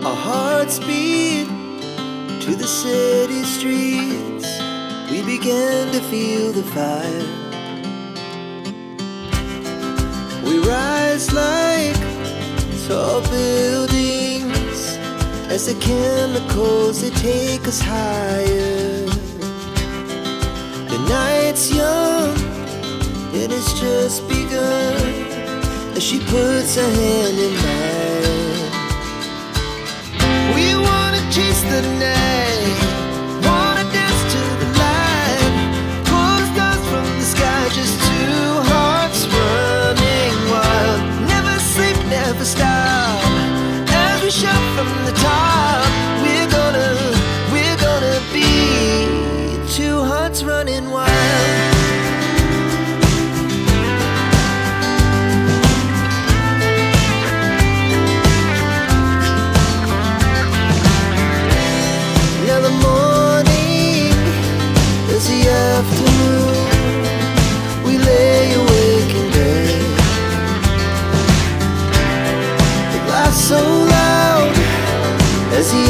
Our hearts beat to the city streets. We began to feel the fire. We rise like tall buildings as the chemicals, they take us higher. The night's young, it has just begun, as she puts her hand in mine. We wanna chase the night, wanna dance to the light, pull the stars from the sky, just two hearts running wild. Never sleep, never stop, as we shout from the top. We're gonna be two hearts running wild. Now the morning is the afternoon. We lay awake in bed. The laughs so loud as the